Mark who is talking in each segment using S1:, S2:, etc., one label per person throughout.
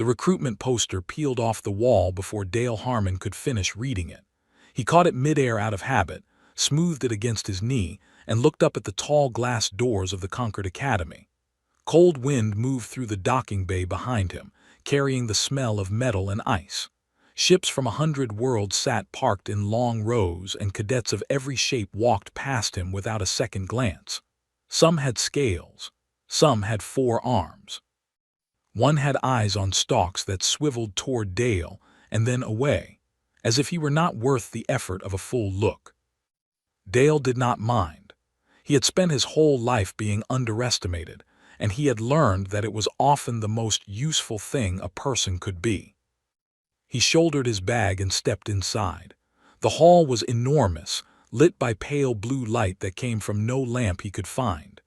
S1: The recruitment poster peeled off the wall before Dale Harmon could finish reading it. He caught it midair out of habit, smoothed it against his knee, and looked up at the tall glass doors of the Concord Academy. Cold wind moved through the docking bay behind him, carrying the smell of metal and ice. Ships from 100 worlds sat parked in long rows, and cadets of every shape walked past him without a second glance. Some had scales. Some had 4 arms. One had eyes on stalks that swiveled toward Dale and then away, as if he were not worth the effort of a full look. Dale did not mind. He had spent his whole life being underestimated, and he had learned that it was often the most useful thing a person could be. He shouldered his bag and stepped inside. The hall was enormous, lit by pale blue light that came from no lamp he could find.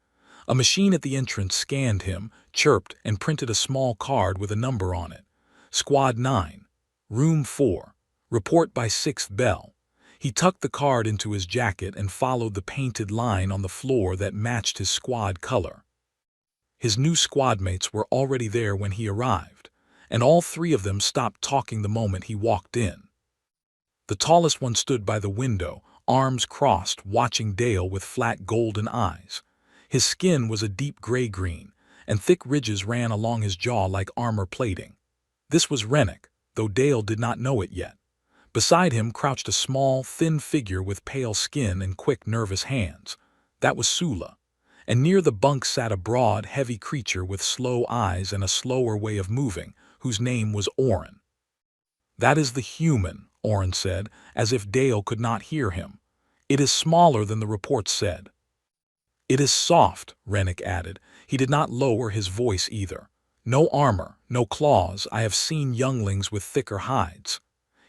S1: A machine at the entrance scanned him, chirped, and printed a small card with a number on it. Squad 9, Room 4, report by 6th bell. He tucked the card into his jacket and followed the painted line on the floor that matched his squad color. His new squadmates were already there when he arrived, and all 3 of them stopped talking the moment he walked in. The tallest one stood by the window, arms crossed, watching Dale with flat golden eyes. His skin was a deep gray-green, and thick ridges ran along his jaw like armor plating. This was Rennick, though Dale did not know it yet. Beside him crouched a small, thin figure with pale skin and quick, nervous hands. That was Sula. And near the bunk sat a broad, heavy creature with slow eyes and a slower way of moving, whose name was Orin. "That is the human," Orin said, as if Dale could not hear him. "It is smaller than the report said." "It is soft," Rennick added. He did not lower his voice either. "No armor, no claws. I have seen younglings with thicker hides."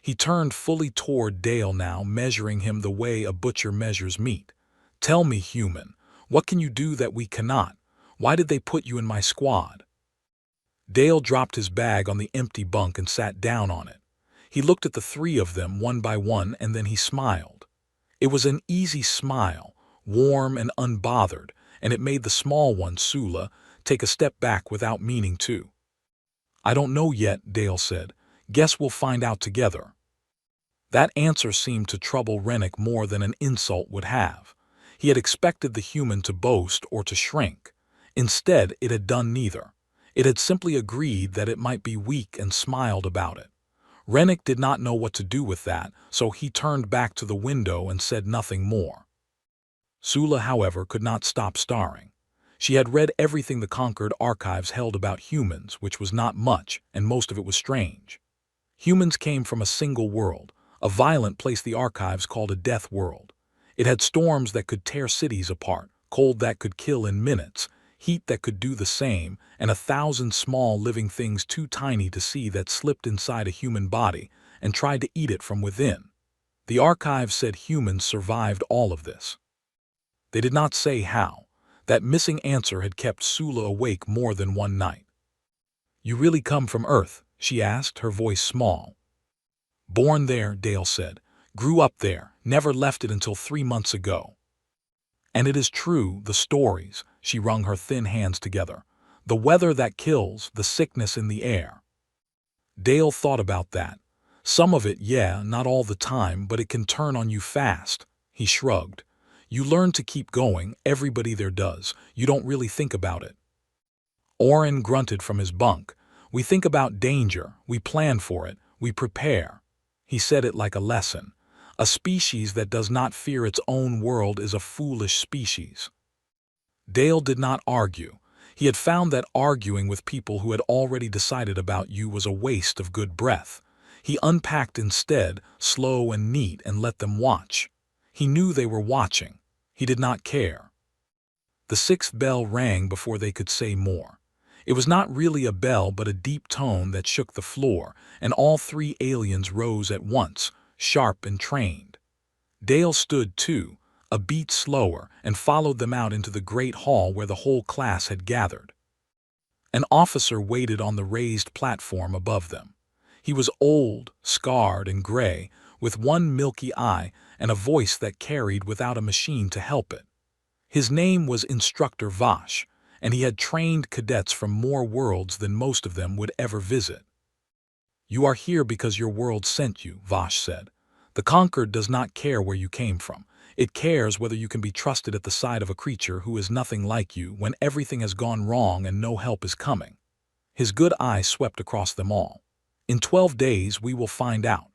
S1: He turned fully toward Dale now, measuring him the way a butcher measures meat. "Tell me, human, what can you do that we cannot? Why did they put you in my squad?" Dale dropped his bag on the empty bunk and sat down on it. He looked at the 3 of them one by one, and then he smiled. It was an easy smile, warm and unbothered, and it made the small one, Sula, take a step back without meaning to. "I don't know yet," Dale said. "Guess we'll find out together." That answer seemed to trouble Rennick more than an insult would have. He had expected the human to boast or to shrink. Instead, it had done neither. It had simply agreed that it might be weak and smiled about it. Rennick did not know what to do with that, so he turned back to the window and said nothing more. Sula, however, could not stop staring. She had read everything the Concord archives held about humans, which was not much, and most of it was strange. Humans came from a single world, a violent place the archives called a death world. It had storms that could tear cities apart, cold that could kill in minutes, heat that could do the same, and 1,000 small living things too tiny to see that slipped inside a human body and tried to eat it from within. The archives said humans survived all of this. They did not say how. That missing answer had kept Sula awake more than one night. "You really come from Earth?" she asked, her voice small. "Born there," Dale said. "Grew up there, never left it until 3 months ago." "And it is true, the stories," she wrung her thin hands together. "The weather that kills, the sickness in the air." Dale thought about that. "Some of it, yeah, not all the time, but it can turn on you fast." He shrugged. "You learn to keep going, everybody there does. You don't really think about it." Orin grunted from his bunk. "We think about danger, we plan for it, we prepare." He said it like a lesson. A species that does not fear its own world is a foolish species. Dale did not argue. He had found that arguing with people who had already decided about you was a waste of good breath. He unpacked instead, slow and neat, and let them watch. He knew they were watching. He did not care. The 6th bell rang before they could say more. It was not really a bell but a deep tone that shook the floor, and all 3 aliens rose at once, sharp and trained. Dale stood too, a beat slower, and followed them out into the great hall where the whole class had gathered. An officer waited on the raised platform above them. He was old, scarred, and gray, with one milky eye and a voice that carried without a machine to help it. His name was Instructor Vosh, and he had trained cadets from more worlds than most of them would ever visit. You are here because your world sent you, Vosh said. The conquered does not care where you came from. It cares whether you can be trusted at the side of a creature who is nothing like you when everything has gone wrong and no help is coming. His good eye swept across them all. In 12 days we will find out.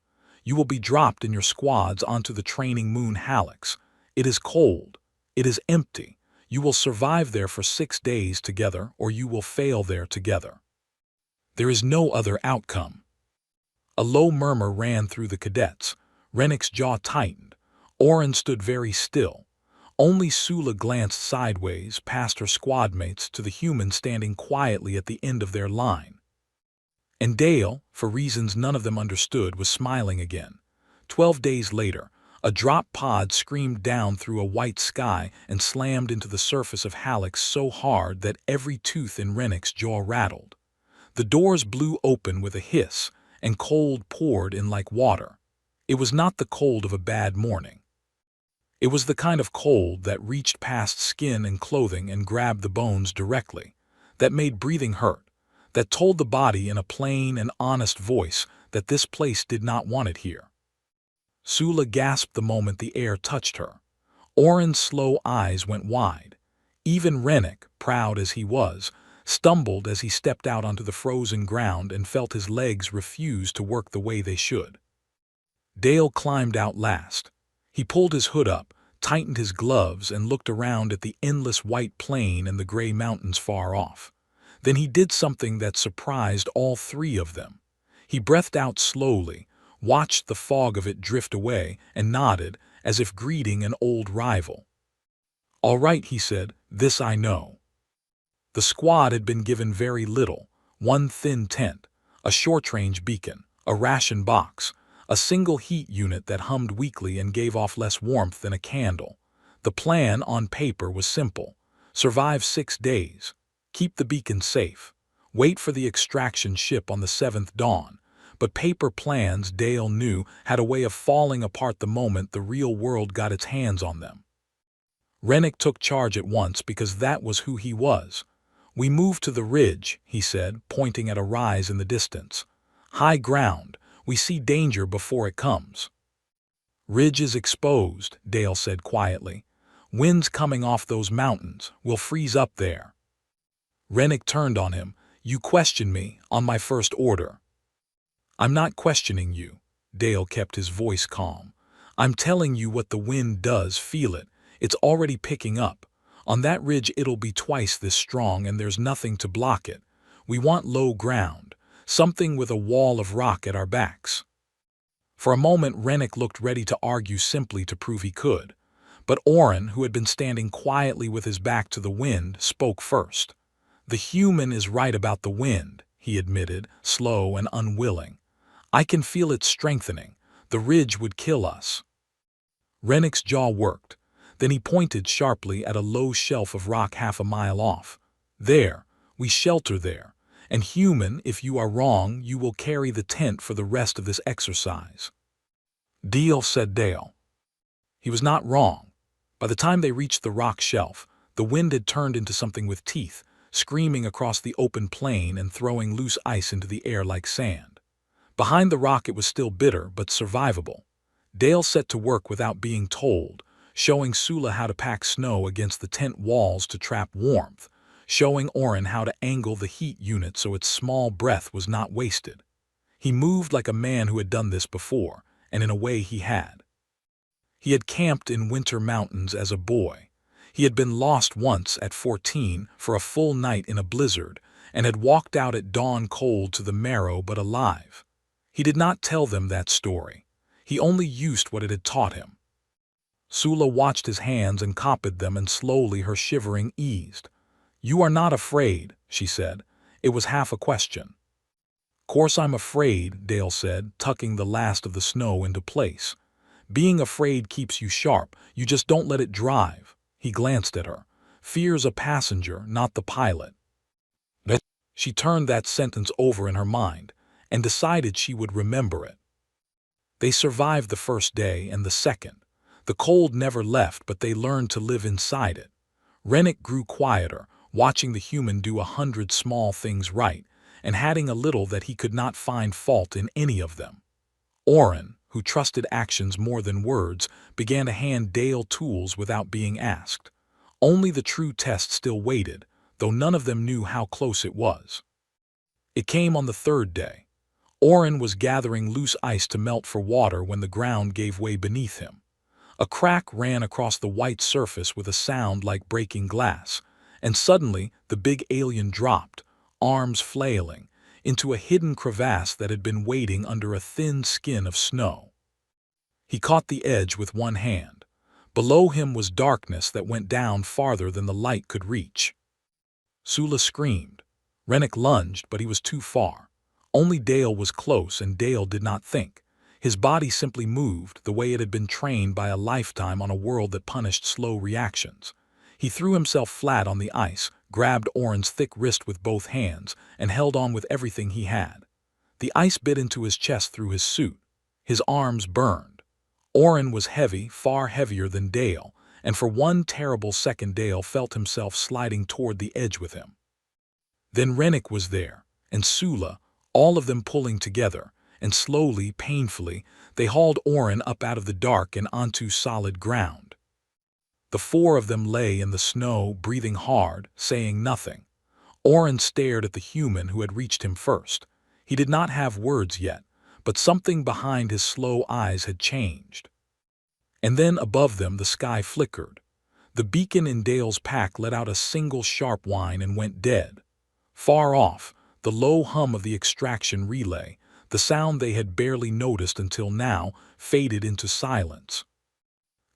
S1: You will be dropped in your squads onto the training moon Halix. It is cold. It is empty. You will survive there for 6 days together, or you will fail there together. There is no other outcome. A low murmur ran through the cadets. Rennick's jaw tightened. Oren stood very still. Only Sula glanced sideways past her squadmates to the human standing quietly at the end of their line. And Dale, for reasons none of them understood, was smiling again. 12 days later, a drop pod screamed down through a white sky and slammed into the surface of Halix so hard that every tooth in Rennick's jaw rattled. The doors blew open with a hiss, and cold poured in like water. It was not the cold of a bad morning. It was the kind of cold that reached past skin and clothing and grabbed the bones directly, that made breathing hurt, that told the body in a plain and honest voice that this place did not want it here. Sula gasped the moment the air touched her. Oren's slow eyes went wide. Even Rennick, proud as he was, stumbled as he stepped out onto the frozen ground and felt his legs refuse to work the way they should. Dale climbed out last. He pulled his hood up, tightened his gloves, and looked around at the endless white plain and the gray mountains far off. Then he did something that surprised all three of them. He breathed out slowly, watched the fog of it drift away, and nodded, as if greeting an old rival. "All right," he said, "this I know." The squad had been given very little: one thin tent, a short-range beacon, a ration box, a single heat unit that hummed weakly and gave off less warmth than a candle. The plan, on paper, was simple: survive 6 days, keep the beacon safe, wait for the extraction ship on the 7th dawn. But paper plans, Dale knew, had a way of falling apart the moment the real world got its hands on them. Rennick took charge at once because that was who he was. "We move to the ridge," he said, pointing at a rise in the distance. "High ground. We see danger before it comes." "Ridge is exposed," Dale said quietly. "Winds coming off those mountains. We'll freeze up there." Rennick turned on him. "You question me on my first order." "I'm not questioning you." Dale kept his voice calm. "I'm telling you what the wind does. Feel it. It's already picking up. On that ridge it'll be twice this strong, and there's nothing to block it. We want low ground, something with a wall of rock at our backs." For a moment Rennick looked ready to argue simply to prove he could. But Oren, who had been standing quietly with his back to the wind, spoke first. "The human is right about the wind," he admitted, slow and unwilling. "I can feel it strengthening. The ridge would kill us." Rennick's jaw worked. Then he pointed sharply at a low shelf of rock half a mile off. "There, we shelter there. And human, if you are wrong, you will carry the tent for the rest of this exercise." "Deal," said Dale. He was not wrong. By the time they reached the rock shelf, the wind had turned into something with teeth, screaming across the open plain and throwing loose ice into the air like sand. Behind the rock it was still bitter, but survivable. Dale set to work without being told, showing Sula how to pack snow against the tent walls to trap warmth, showing Oren how to angle the heat unit so its small breath was not wasted. He moved like a man who had done this before, and in a way he had. He had camped in winter mountains as a boy. He had been lost once at 14 for a full night in a blizzard, and had walked out at dawn cold to the marrow but alive. He did not tell them that story. He only used what it had taught him. Sula watched his hands and copied them, and slowly her shivering eased. "You are not afraid," she said. It was half a question. "Course I'm afraid," Dale said, tucking the last of the snow into place. "Being afraid keeps you sharp. You just don't let it drive." He glanced at her. "Fear's a passenger, not the pilot." She turned that sentence over in her mind and decided she would remember it. They survived the first day and the second. The cold never left, but they learned to live inside it. Rennick grew quieter, watching the human do 100 small things right, and adding a little that he could not find fault in any of them. Oren, who trusted actions more than words, began to hand Dale tools without being asked. Only the true test still waited, though none of them knew how close it was. It came on the third day. Oren was gathering loose ice to melt for water when the ground gave way beneath him. A crack ran across the white surface with a sound like breaking glass, and suddenly the big alien dropped, arms flailing, into a hidden crevasse that had been waiting under a thin skin of snow. He caught the edge with one hand. Below him was darkness that went down farther than the light could reach. Sula screamed. Rennick lunged, but he was too far. Only Dale was close, and Dale did not think. His body simply moved the way it had been trained by a lifetime on a world that punished slow reactions. He threw himself flat on the ice, grabbed Oren's thick wrist with both hands, and held on with everything he had. The ice bit into his chest through his suit. His arms burned. Oren was heavy, far heavier than Dale, and for one terrible second Dale felt himself sliding toward the edge with him. Then Rennick was there, and Sula, all of them pulling together, and slowly, painfully, they hauled Oren up out of the dark and onto solid ground. The four of them lay in the snow, breathing hard, saying nothing. Oren stared at the human who had reached him first. He did not have words yet, but something behind his slow eyes had changed. And then above them the sky flickered. The beacon in Dale's pack let out a single sharp whine and went dead. Far off, the low hum of the extraction relay, the sound they had barely noticed until now, faded into silence.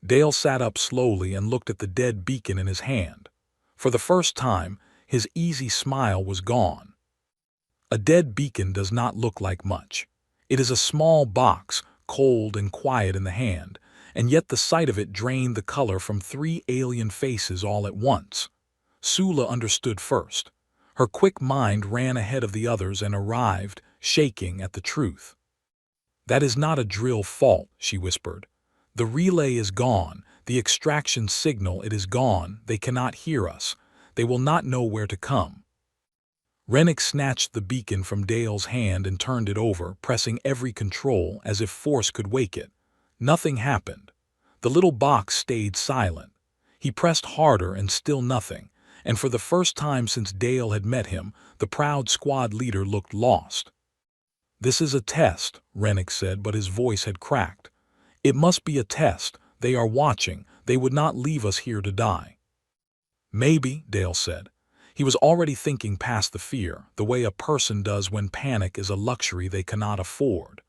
S1: Dale sat up slowly and looked at the dead beacon in his hand. For the first time, his easy smile was gone. A dead beacon does not look like much. It is a small box, cold and quiet in the hand, and yet the sight of it drained the color from 3 alien faces all at once. Sula understood first. Her quick mind ran ahead of the others and arrived, shaking at the truth. "That is not a drill fault," she whispered. "The relay is gone, the extraction signal, it is gone, they cannot hear us, they will not know where to come." Rennick snatched the beacon from Dale's hand and turned it over, pressing every control as if force could wake it. Nothing happened. The little box stayed silent. He pressed harder and still nothing, and for the first time since Dale had met him, the proud squad leader looked lost. "This is a test," Rennick said, but his voice had cracked. "It must be a test. They are watching. They would not leave us here to die." "Maybe," Dale said. He was already thinking past the fear, the way a person does when panic is a luxury they cannot afford.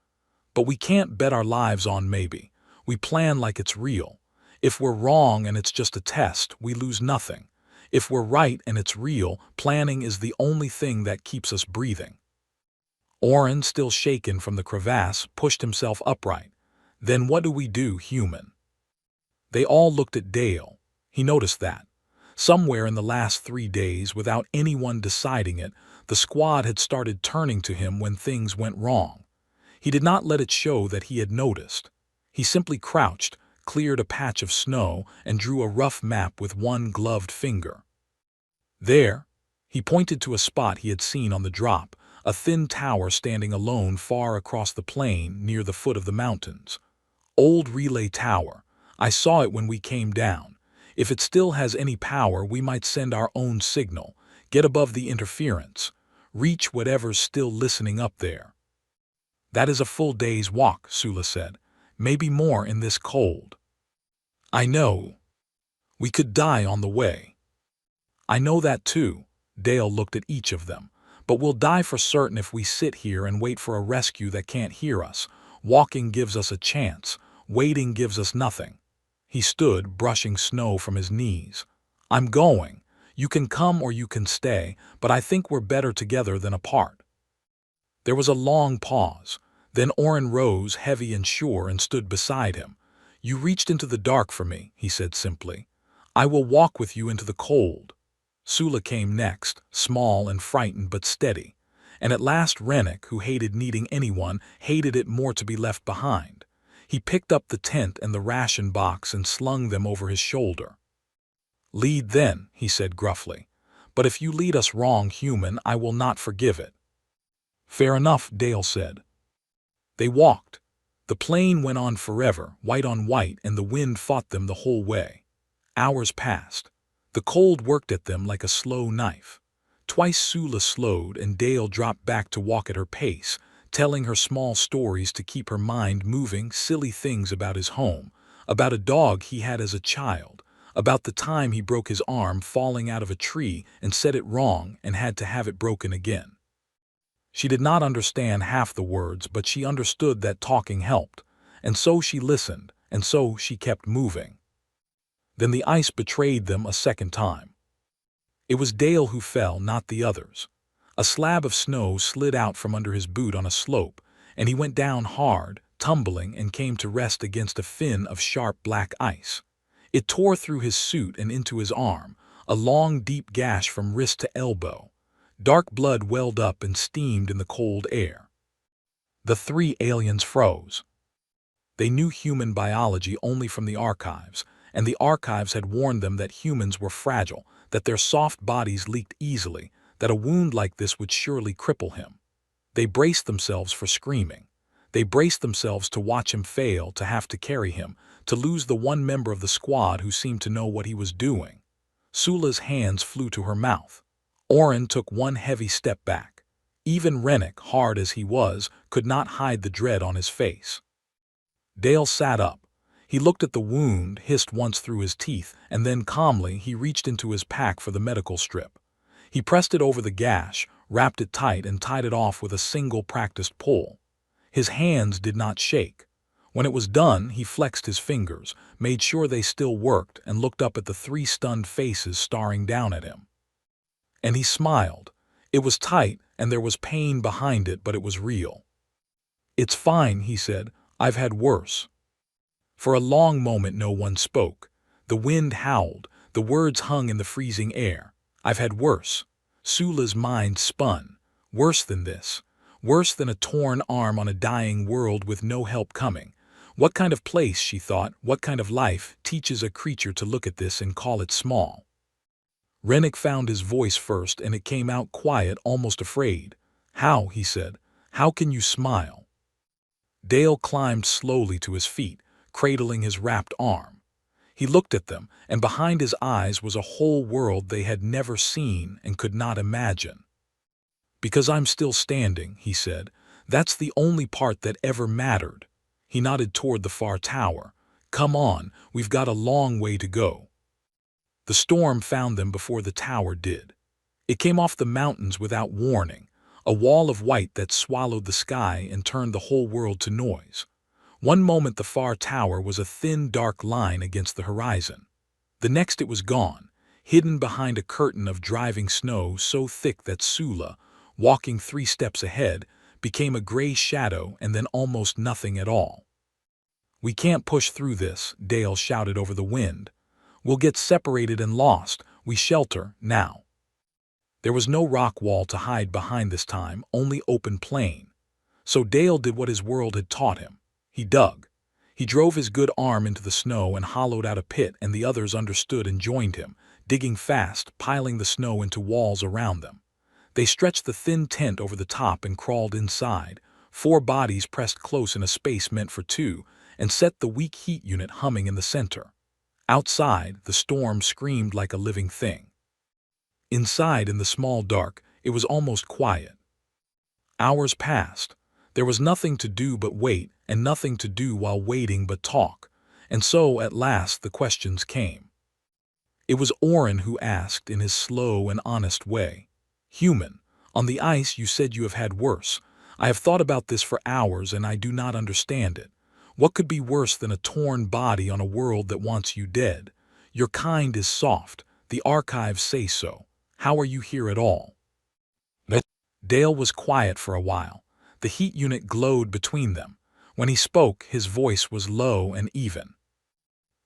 S1: "But we can't bet our lives on maybe. We plan like it's real. If we're wrong and it's just a test, we lose nothing. If we're right and it's real, planning is the only thing that keeps us breathing." Oren, still shaken from the crevasse, pushed himself upright. "Then what do we do, human?" They all looked at Dale. He noticed that. Somewhere in the last 3 days, without anyone deciding it, the squad had started turning to him when things went wrong. He did not let it show that he had noticed. He simply crouched, cleared a patch of snow, and drew a rough map with one gloved finger. There, he pointed to a spot he had seen on the drop, a thin tower standing alone far across the plain near the foot of the mountains. "Old relay tower. I saw it when we came down. If it still has any power, we might send our own signal, get above the interference, reach whatever's still listening up there." "That is a full day's walk," Sula said. "Maybe more in this cold." "I know. We could die on the way." "I know that too." Dale looked at each of them. "But we'll die for certain if we sit here and wait for a rescue that can't hear us. Walking gives us a chance. Waiting gives us nothing." He stood, brushing snow from his knees. "I'm going. You can come or you can stay, but I think we're better together than apart." There was a long pause. Then Oren rose, heavy and sure, and stood beside him. "You reached into the dark for me," he said simply. "I will walk with you into the cold." Sula came next, small and frightened but steady. And at last Rennick, who hated needing anyone, hated it more to be left behind. He picked up the tent and the ration box and slung them over his shoulder. "Lead then," he said gruffly. "But if you lead us wrong, human, I will not forgive it." Fair enough, Dale said. They walked. The plane went on forever, white on white, and the wind fought them the whole way. Hours passed. The cold worked at them like a slow knife. Twice Sula slowed and Dale dropped back to walk at her pace, telling her small stories to keep her mind moving, silly things about his home, about a dog he had as a child, about the time he broke his arm falling out of a tree and said it wrong and had to have it broken again. She did not understand half the words, but she understood that talking helped, and so she listened, and so she kept moving. Then the ice betrayed them a second time. It was Dale who fell, not the others. A slab of snow slid out from under his boot on a slope, and he went down hard, tumbling, and came to rest against a fin of sharp black ice. It tore through his suit and into his arm, a long, deep gash from wrist to elbow. Dark blood welled up and steamed in the cold air. The three aliens froze. They knew human biology only from the archives, and the archives had warned them that humans were fragile, that their soft bodies leaked easily, that a wound like this would surely cripple him. They braced themselves for screaming. They braced themselves to watch him fail, to have to carry him, to lose the one member of the squad who seemed to know what he was doing. Sula's hands flew to her mouth. Oren took one heavy step back. Even Rennick, hard as he was, could not hide the dread on his face. Dale sat up. He looked at the wound, hissed once through his teeth, and then calmly he reached into his pack for the medical strip. He pressed it over the gash, wrapped it tight, and tied it off with a single practiced pull. His hands did not shake. When it was done, he flexed his fingers, made sure they still worked, and looked up at the three stunned faces staring down at him. And he smiled. It was tight, and there was pain behind it, but it was real. "It's fine," he said. "I've had worse." For a long moment no one spoke. The wind howled. The words hung in the freezing air. "I've had worse." Sula's mind spun. Worse than this. Worse than a torn arm on a dying world with no help coming. What kind of place, she thought, what kind of life teaches a creature to look at this and call it small? Rennick found his voice first, and it came out quiet, almost afraid. "How?" he said. "How can you smile?" Dale climbed slowly to his feet, cradling his wrapped arm. He looked at them, and behind his eyes was a whole world they had never seen and could not imagine. "Because I'm still standing," he said. "That's the only part that ever mattered." He nodded toward the far tower. "Come on, we've got a long way to go." The storm found them before the tower did. It came off the mountains without warning, a wall of white that swallowed the sky and turned the whole world to noise. One moment the far tower was a thin, dark line against the horizon. The next it was gone, hidden behind a curtain of driving snow so thick that Sula, walking 3 steps ahead, became a gray shadow and then almost nothing at all. "We can't push through this," Dale shouted over the wind. "We'll get separated and lost. We shelter, now." There was no rock wall to hide behind this time, only open plain. So Dale did what his world had taught him. He dug. He drove his good arm into the snow and hollowed out a pit, and the others understood and joined him, digging fast, piling the snow into walls around them. They stretched the thin tent over the top and crawled inside, 4 bodies pressed close in a space meant for 2, and set the weak heat unit humming in the center. Outside, the storm screamed like a living thing. Inside, in the small dark, it was almost quiet. Hours passed. There was nothing to do but wait, and nothing to do while waiting but talk. And so, at last, the questions came. It was Oren who asked, in his slow and honest way. "Human, on the ice you said you have had worse. I have thought about this for hours, and I do not understand it. What could be worse than a torn body on a world that wants you dead? Your kind is soft. The archives say so. How are you here at all?" Dale was quiet for a while. The heat unit glowed between them. When he spoke, his voice was low and even.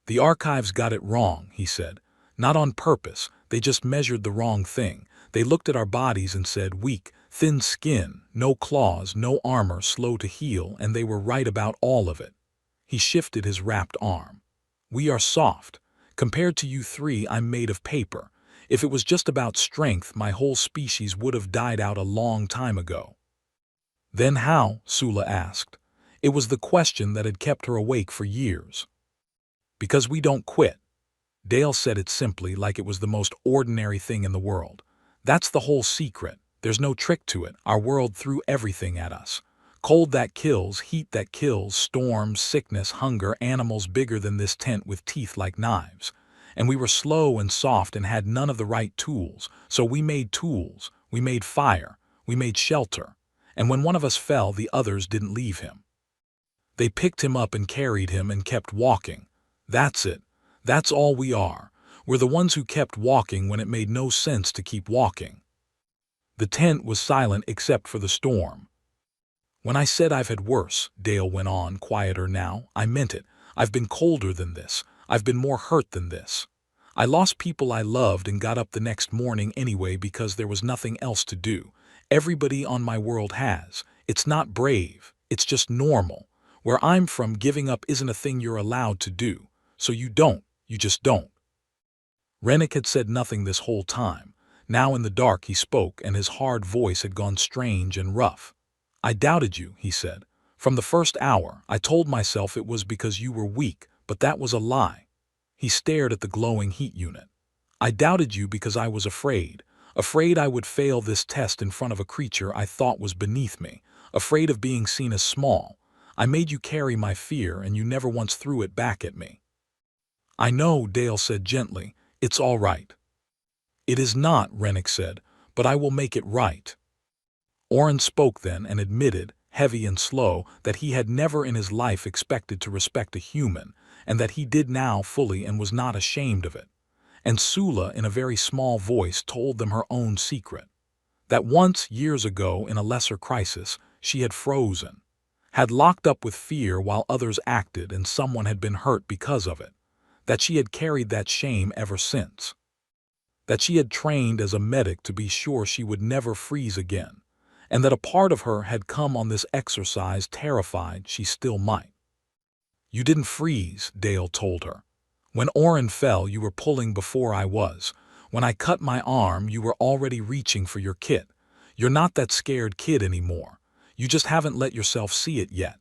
S1: "The archives got it wrong," he said. "Not on purpose. They just measured the wrong thing. They looked at our bodies and said weak, thin skin, no claws, no armor, slow to heal, and they were right about all of it." He shifted his wrapped arm. "We are soft. Compared to you 3, I'm made of paper. If it was just about strength, my whole species would have died out a long time ago." Then how? Sula asked. It was the question that had kept her awake for years. Because we don't quit. Dale said it simply, like it was the most ordinary thing in the world. That's the whole secret. There's no trick to it. Our world threw everything at us. Cold that kills, heat that kills, storms, sickness, hunger, animals bigger than this tent with teeth like knives. And we were slow and soft and had none of the right tools. So we made tools. We made fire. We made shelter. And when one of us fell, the others didn't leave him. They picked him up and carried him and kept walking. That's it. That's all we are. We're the ones who kept walking when it made no sense to keep walking. The tent was silent except for the storm. When I said I've had worse, Dale went on, quieter now, I meant it. I've been colder than this. I've been more hurt than this. I lost people I loved and got up the next morning anyway because there was nothing else to do. Everybody on my world has. It's not brave. It's just normal. Where I'm from, giving up isn't a thing you're allowed to do. So you don't. You just don't. Rennick had said nothing this whole time. Now in the dark he spoke, and his hard voice had gone strange and rough. I doubted you, he said. From the first hour, I told myself it was because you were weak, but that was a lie. He stared at the glowing heat unit. I doubted you because I was afraid. Afraid I would fail this test in front of a creature I thought was beneath me. Afraid of being seen as small. I made you carry my fear, and you never once threw it back at me. I know, Dale said gently. It's all right. It is not, Rennick said, but I will make it right. Oren spoke then and admitted, heavy and slow, that he had never in his life expected to respect a human, and that he did now fully and was not ashamed of it. And Sula, in a very small voice, told them her own secret. That once, years ago, in a lesser crisis, she had frozen, had locked up with fear while others acted and someone had been hurt because of it. That she had carried that shame ever since. That she had trained as a medic to be sure she would never freeze again, and that a part of her had come on this exercise terrified she still might. You didn't freeze, Dale told her. When Oren fell, you were pulling before I was. When I cut my arm, you were already reaching for your kit. You're not that scared kid anymore. You just haven't let yourself see it yet.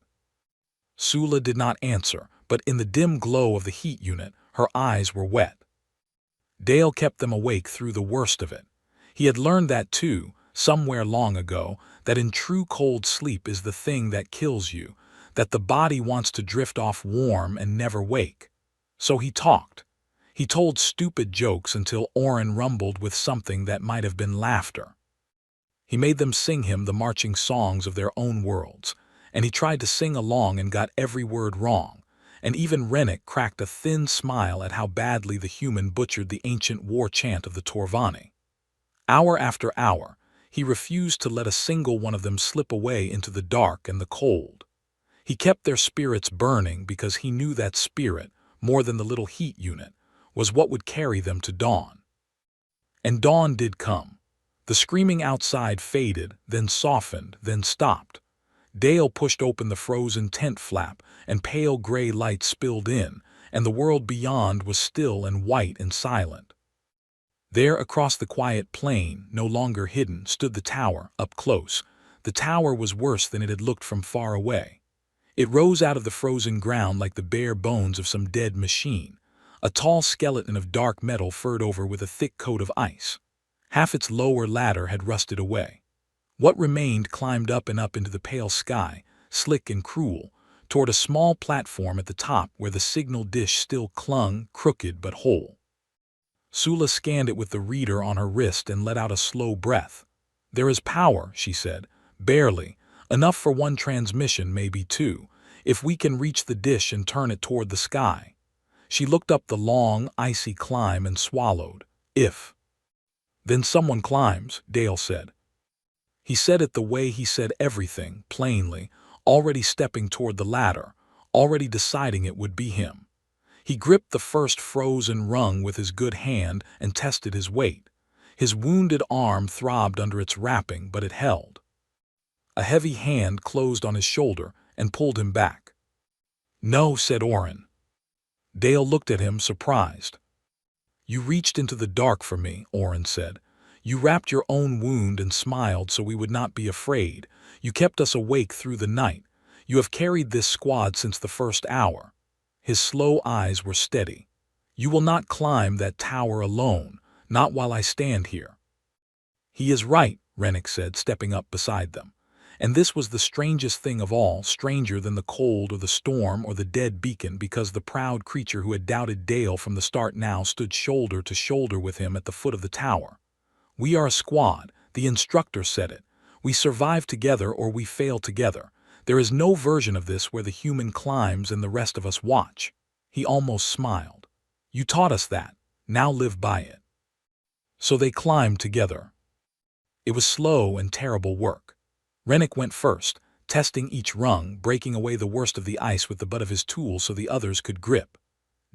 S1: Sula did not answer, but in the dim glow of the heat unit, her eyes were wet. Dale kept them awake through the worst of it. He had learned that too, somewhere long ago, that in true cold sleep is the thing that kills you, that the body wants to drift off warm and never wake. So he talked. He told stupid jokes until Oren rumbled with something that might have been laughter. He made them sing him the marching songs of their own worlds, and he tried to sing along and got every word wrong, and even Rennick cracked a thin smile at how badly the human butchered the ancient war chant of the Torvani. Hour after hour, he refused to let a single one of them slip away into the dark and the cold. He kept their spirits burning because he knew that spirit, more than the little heat unit, was what would carry them to dawn. And dawn did come. The screaming outside faded, then softened, then stopped. Dale pushed open the frozen tent flap, and pale gray light spilled in, and the world beyond was still and white and silent. There across the quiet plain, no longer hidden, stood the tower, up close. The tower was worse than it had looked from far away. It rose out of the frozen ground like the bare bones of some dead machine, a tall skeleton of dark metal furred over with a thick coat of ice. Half its lower ladder had rusted away. What remained climbed up and up into the pale sky, slick and cruel, toward a small platform at the top where the signal dish still clung, crooked but whole. Sula scanned it with the reader on her wrist and let out a slow breath. There is power, she said. Barely. Enough for one transmission, maybe two, if we can reach the dish and turn it toward the sky. She looked up the long, icy climb and swallowed. If. Then someone climbs, Dale said. He said it the way he said everything, plainly, already stepping toward the ladder, already deciding it would be him. He gripped the first frozen rung with his good hand and tested his weight. His wounded arm throbbed under its wrapping, but it held. A heavy hand closed on his shoulder and pulled him back. No, said Oren. Dale looked at him, surprised. You reached into the dark for me, Oren said. You wrapped your own wound and smiled so we would not be afraid. You kept us awake through the night. You have carried this squad since the first hour." His slow eyes were steady. "You will not climb that tower alone, not while I stand here." "He is right," Rennick said, stepping up beside them. And this was the strangest thing of all, stranger than the cold or the storm or the dead beacon, because the proud creature who had doubted Dale from the start now stood shoulder to shoulder with him at the foot of the tower. "We are a squad. The instructor said it. We survive together or we fail together. There is no version of this where the human climbs and the rest of us watch." He almost smiled. "You taught us that. Now live by it." So they climbed together. It was slow and terrible work. Rennick went first, testing each rung, breaking away the worst of the ice with the butt of his tool so the others could grip.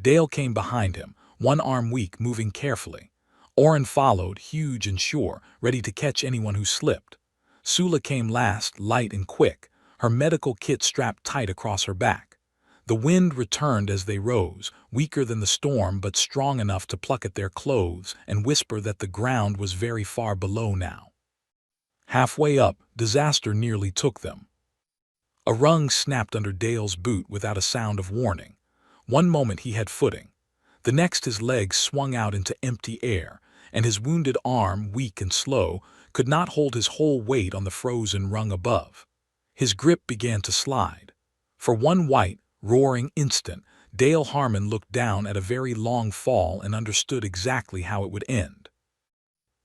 S1: Dale came behind him, one arm weak, moving carefully. Oren followed, huge and sure, ready to catch anyone who slipped. Sula came last, light and quick, her medical kit strapped tight across her back. The wind returned as they rose, weaker than the storm but strong enough to pluck at their clothes and whisper that the ground was very far below now. Halfway up, disaster nearly took them. A rung snapped under Dale's boot without a sound of warning. One moment he had footing. The next his legs swung out into empty air, and his wounded arm, weak and slow, could not hold his whole weight on the frozen rung above. His grip began to slide. For one white, roaring instant, Dale Harmon looked down at a very long fall and understood exactly how it would end.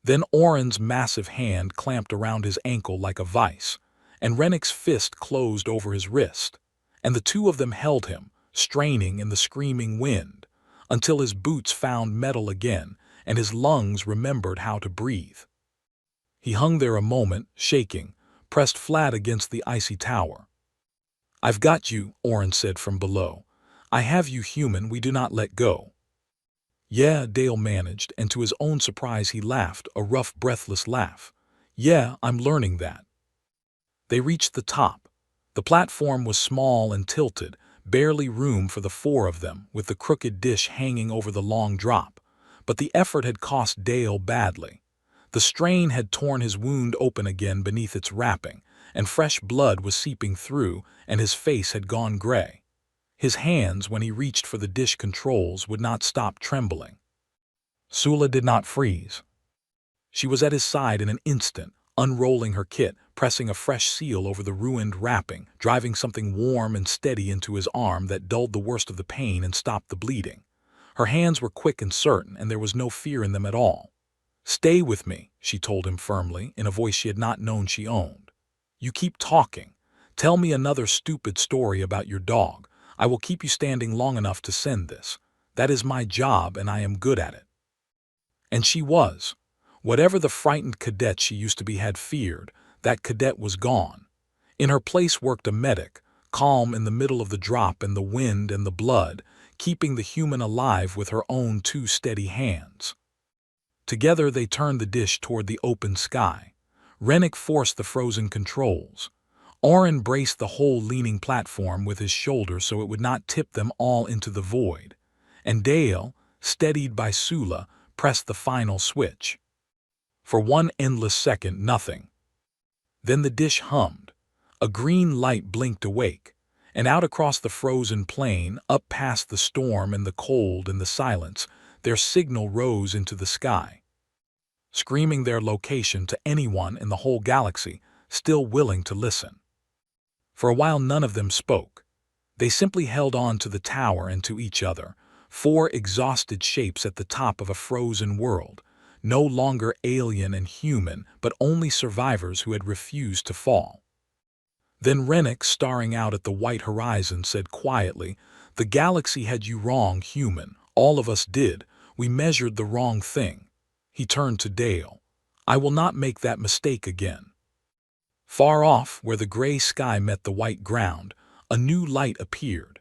S1: Then Oren's massive hand clamped around his ankle like a vice, and Rennick's fist closed over his wrist, and the two of them held him, straining in the screaming wind, until his boots found metal again and his lungs remembered how to breathe. He hung there a moment, shaking, pressed flat against the icy tower. "I've got you," Oren said from below. "I have you, human, we do not let go." "Yeah," Dale managed, and to his own surprise he laughed, a rough, breathless laugh. "Yeah, I'm learning that." They reached the top. The platform was small and tilted, barely room for the four of them, with the crooked dish hanging over the long drop. But the effort had cost Dale badly. The strain had torn his wound open again beneath its wrapping, and fresh blood was seeping through, and his face had gone gray. His hands, when he reached for the dish controls, would not stop trembling. Sula did not freeze. She was at his side in an instant, unrolling her kit, pressing a fresh seal over the ruined wrapping, driving something warm and steady into his arm that dulled the worst of the pain and stopped the bleeding. Her hands were quick and certain, and there was no fear in them at all. "Stay with me," she told him firmly, in a voice she had not known she owned. "You keep talking. Tell me another stupid story about your dog. I will keep you standing long enough to send this. That is my job, and I am good at it." And she was. Whatever the frightened cadet she used to be had feared, that cadet was gone. In her place worked a medic, calm in the middle of the drop and the wind and the blood, keeping the human alive with her own two steady hands. Together they turned the dish toward the open sky. Rennick forced the frozen controls. Oren braced the whole leaning platform with his shoulder so it would not tip them all into the void. And Dale, steadied by Sula, pressed the final switch. For one endless second, nothing. Then the dish hummed. A green light blinked awake, and out across the frozen plain, up past the storm and the cold and the silence, their signal rose into the sky, screaming their location to anyone in the whole galaxy still willing to listen. For a while none of them spoke. They simply held on to the tower and to each other, four exhausted shapes at the top of a frozen world, no longer alien and human, but only survivors who had refused to fall. Then Rennick, staring out at the white horizon, said quietly, "The galaxy had you wrong, human. All of us did. We measured the wrong thing." He turned to Dale. "I will not make that mistake again." Far off, where the gray sky met the white ground, a new light appeared.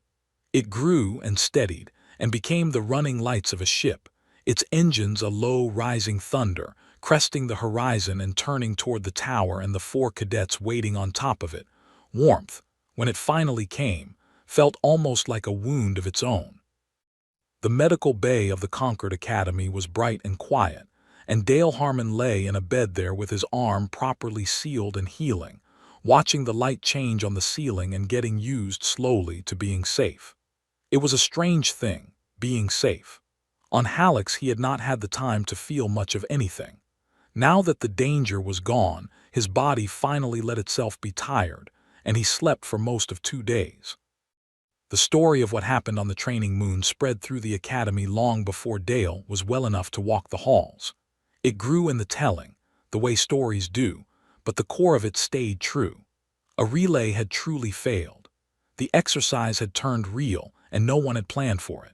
S1: It grew and steadied, and became the running lights of a ship, its engines a low rising thunder, cresting the horizon and turning toward the tower and the four cadets waiting on top of it. Warmth, when it finally came, felt almost like a wound of its own. The medical bay of the conquered academy was bright and quiet, and Dale Harmon lay in a bed there with his arm properly sealed and healing, watching the light change on the ceiling and getting used slowly to being safe. It was a strange thing, being safe. On Hallex he had not had the time to feel much of anything. Now that the danger was gone, his body finally let itself be tired, and he slept for most of 2 days. The story of what happened on the training moon spread through the academy long before Dale was well enough to walk the halls. It grew in the telling, the way stories do, but the core of it stayed true. A relay had truly failed. The exercise had turned real, and no one had planned for it.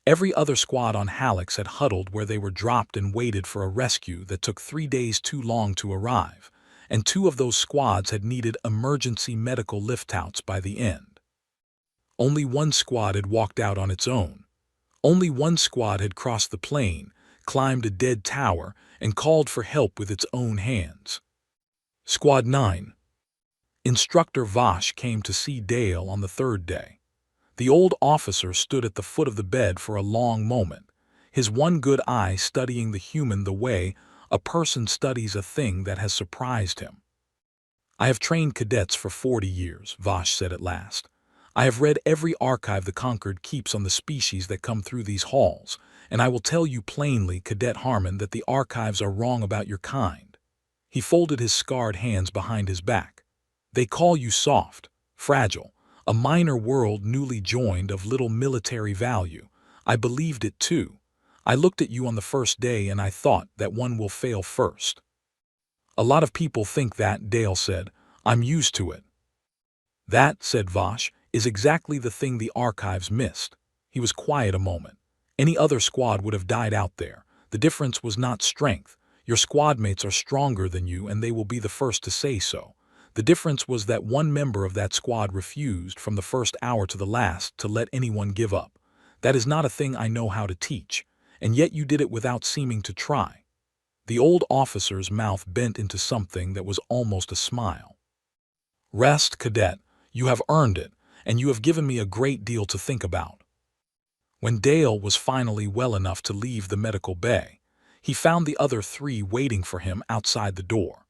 S1: Every other squad on Hallex had huddled where they were dropped and waited for a rescue that took 3 days too long to arrive, and 2 of those squads had needed emergency medical liftouts by the end. Only one squad had walked out on its own. Only one squad had crossed the plain, climbed a dead tower, and called for help with its own hands. Squad 9. Instructor Vosh came to see Dale on the 3rd day. The old officer stood at the foot of the bed for a long moment, his one good eye studying the human the way a person studies a thing that has surprised him. "I have trained cadets for 40 years, Vosh said at last. "I have read every archive the Conquered keeps on the species that come through these halls, and I will tell you plainly, Cadet Harmon, that the archives are wrong about your kind." He folded his scarred hands behind his back. "They call you soft, fragile, a minor world newly joined of little military value. I believed it too. I looked at you on the first day and I thought that one will fail first." "A lot of people think that," Dale said. "I'm used to it." "That," said Vosh, "is exactly the thing the archives missed." He was quiet a moment. "Any other squad would have died out there. The difference was not strength. Your squad mates are stronger than you and they will be the first to say so. The difference was that one member of that squad refused from the first hour to the last to let anyone give up. That is not a thing I know how to teach, and yet you did it without seeming to try." The old officer's mouth bent into something that was almost a smile. "Rest, cadet. You have earned it, and you have given me a great deal to think about." When Dale was finally well enough to leave the medical bay, he found the other 3 waiting for him outside the door.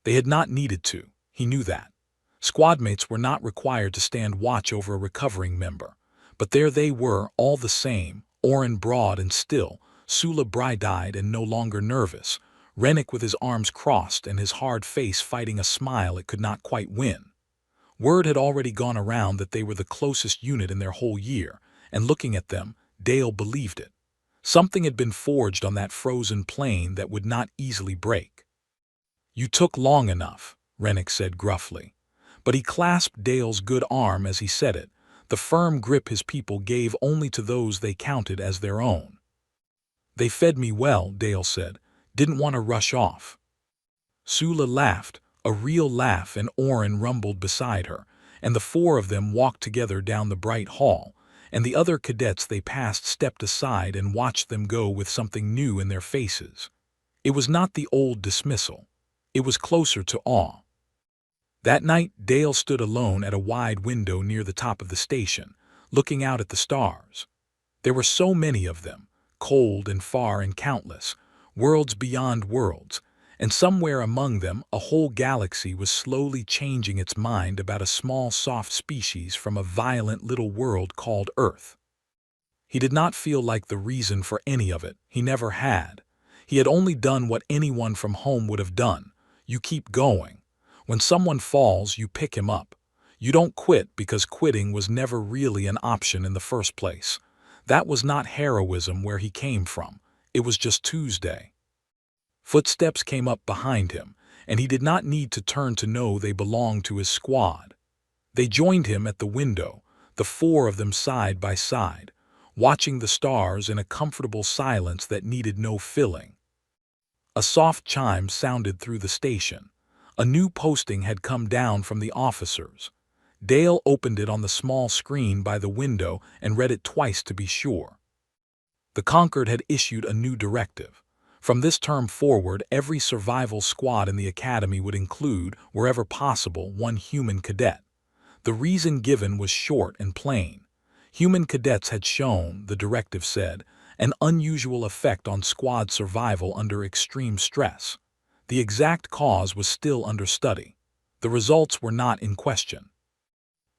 S1: They had not needed to, he knew that. Squadmates were not required to stand watch over a recovering member, but there they were all the same, Oren broad and still, Sula bright-eyed and no longer nervous, Rennick with his arms crossed and his hard face fighting a smile it could not quite win. Word had already gone around that they were the closest unit in their whole year, and looking at them, Dale believed it. Something had been forged on that frozen plain that would not easily break. "You took long enough," Rennick said gruffly. But he clasped Dale's good arm as he said it, the firm grip his people gave only to those they counted as their own. "They fed me well," Dale said. "Didn't want to rush off." Sula laughed, a real laugh, and Oren rumbled beside her, and the 4 of them walked together down the bright hall, and the other cadets they passed stepped aside and watched them go with something new in their faces. It was not the old dismissal. It was closer to awe. That night, Dale stood alone at a wide window near the top of the station, looking out at the stars. There were so many of them, cold and far and countless, worlds beyond worlds, and somewhere among them a whole galaxy was slowly changing its mind about a small soft species from a violent little world called Earth. He did not feel like the reason for any of it. He never had. He had only done what anyone from home would have done. You keep going. When someone falls, you pick him up. You don't quit because quitting was never really an option in the first place. That was not heroism where he came from. It was just Tuesday. Footsteps came up behind him, and he did not need to turn to know they belonged to his squad. They joined him at the window, the 4 of them side by side, watching the stars in a comfortable silence that needed no filling. A soft chime sounded through the station. A new posting had come down from the officers. Dale opened it on the small screen by the window and read it twice to be sure. The Conquered had issued a new directive. From this term forward, every survival squad in the academy would include, wherever possible, 1 human cadet. The reason given was short and plain. Human cadets had shown, the directive said, an unusual effect on squad survival under extreme stress. The exact cause was still under study. The results were not in question.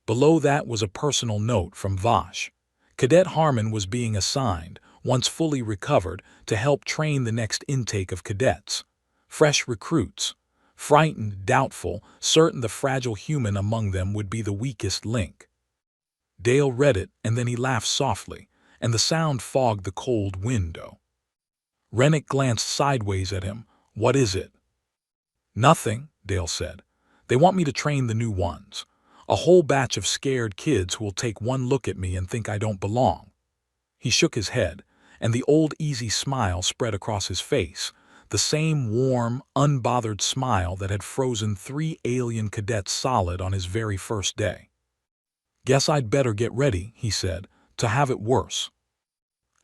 S1: Below that was a personal note from Vash. Cadet Harmon was being assigned, once fully recovered, to help train the next intake of cadets. Fresh recruits. Frightened, doubtful, certain the fragile human among them would be the weakest link. Dale read it, and then he laughed softly, and the sound fogged the cold window. Rennick glanced sideways at him. "What is it?" "Nothing," Dale said. "They want me to train the new ones. A whole batch of scared kids who will take one look at me and think I don't belong." He shook his head, and the old easy smile spread across his face, the same warm, unbothered smile that had frozen 3 alien cadets solid on his very first day. "Guess I'd better get ready," he said, "to have it worse."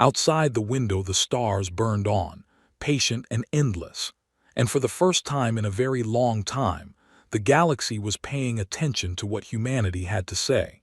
S1: Outside the window the stars burned on, patient and endless, and for the first time in a very long time, the galaxy was paying attention to what humanity had to say.